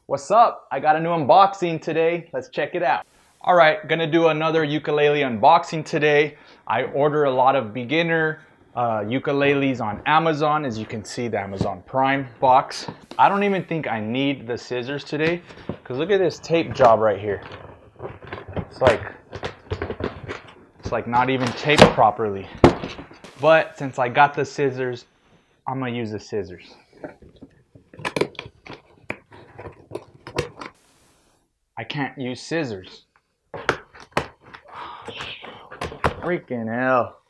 What's up? I got a new unboxing today. Let's check it out. All right, gonna do another ukulele unboxing today. I order a lot of beginner ukuleles on Amazon. As you can see, the Amazon Prime box. I don't even think I need the scissors today, because look at this tape job right here. It's like not even taped properly. But since I got the scissors, I'm gonna use the scissors. I can't use scissors. Freaking hell.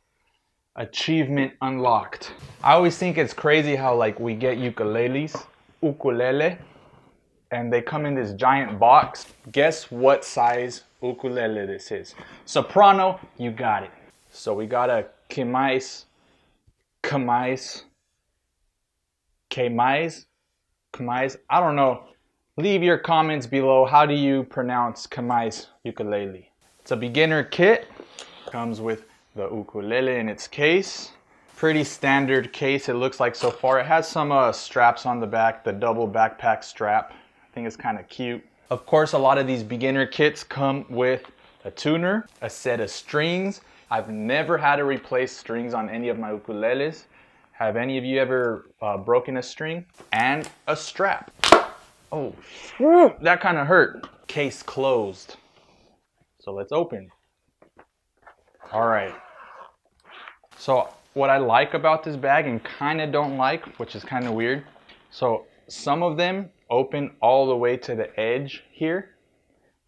Achievement unlocked. I always think it's crazy how like we get ukulele, and they come in this giant box. Guess what size ukulele this is? Soprano, you got it. So we got a Kmise. I don't know. Leave your comments below. How do you pronounce Kmise ukulele? It's a beginner kit. Comes with the ukulele in its case. Pretty standard case it looks like so far. It has some straps on the back, the double backpack strap. I think it's kind of cute. Of course, a lot of these beginner kits come with a tuner, a set of strings. I've never had to replace strings on any of my ukuleles. Have any of you ever broken a string? And a strap. Oh, that kind of hurt. Case closed. So let's open. All right. So what I like about this bag and kind of don't like, which is kind of weird. So some of them open all the way to the edge here.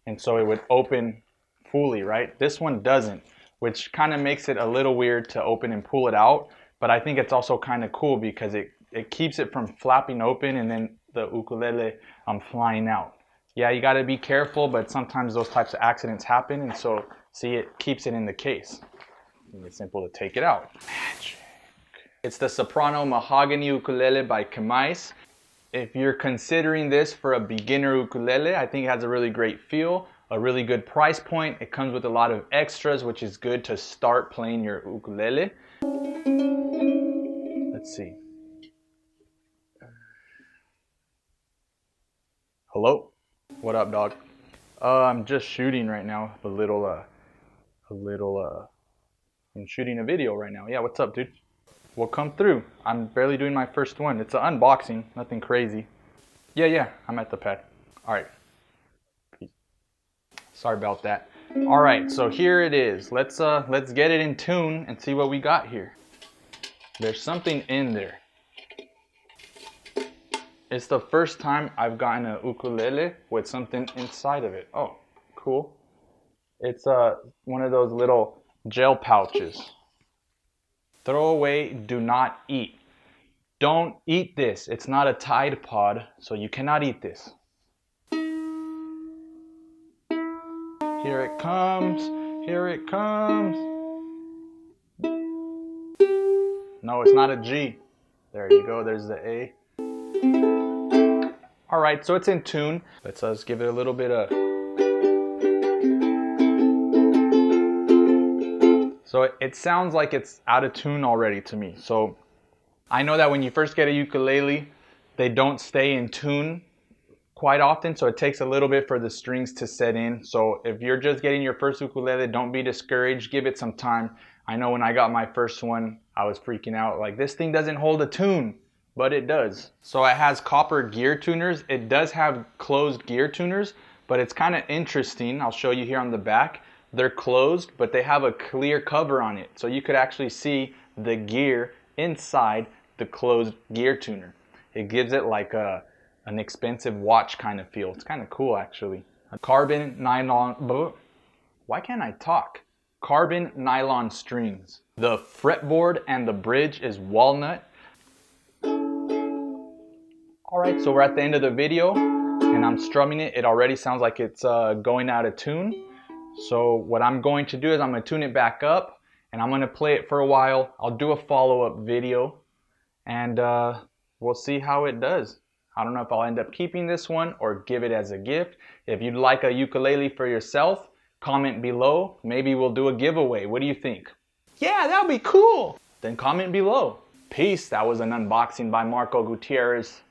And so it would open fully, right? This one doesn't, which kind of makes it a little weird to open and pull it out. But I think it's also kind of cool because it keeps it from flapping open and then the ukulele flying out. Yeah, you got to be careful, but sometimes those types of accidents happen, and so see, it keeps it in the case. And it's simple to take it out. Magic. It's the Soprano Mahogany ukulele by Kmise. If you're considering this for a beginner ukulele, I think it has a really great feel, a really good price point. It comes with a lot of extras, which is good to start playing your ukulele. Let's see. Hello? What up, dog? I'm just shooting right now. I'm shooting a video right now. Yeah, what's up, dude? Well, come through. I'm barely doing my first one. It's an unboxing, nothing crazy. Yeah, I'm at the pad. All right. Peace. Sorry about that. All right, so here it is. Let's get it in tune and see what we got here. There's something in there. It's the first time I've gotten a ukulele with something inside of it. Oh, cool. It's one of those little gel pouches. Throw away, do not eat. Don't eat this. It's not a Tide Pod, so you cannot eat this. Here it comes. Here it comes. No, it's not a G. There you go. There's the A. All right, so it's in tune. Let's give it a little bit of... So it sounds like it's out of tune already to me. So I know that when you first get a ukulele, they don't stay in tune quite often. So it takes a little bit for the strings to set in. So if you're just getting your first ukulele, don't be discouraged. Give it some time. I know when I got my first one, I was freaking out. Like, this thing doesn't hold a tune. But it does. So it has copper gear tuners. It does have closed gear tuners, but it's kind of interesting. I'll show you here on the back. They're closed, but they have a clear cover on it. So you could actually see the gear inside the closed gear tuner. It gives it like an expensive watch kind of feel. It's kind of cool, actually. A carbon nylon, why can't I talk? Carbon nylon strings. The fretboard and the bridge is walnut. Alright, so we're at the end of the video and I'm strumming it. It already sounds like it's going out of tune. So what I'm going to do is I'm going to tune it back up and I'm going to play it for a while. I'll do a follow-up video and we'll see how it does. I don't know if I'll end up keeping this one or give it as a gift. If you'd like a ukulele for yourself, comment below. Maybe we'll do a giveaway. What do you think? Yeah, that would be cool. Then comment below. Peace. That was an unboxing by Marco Gutierrez.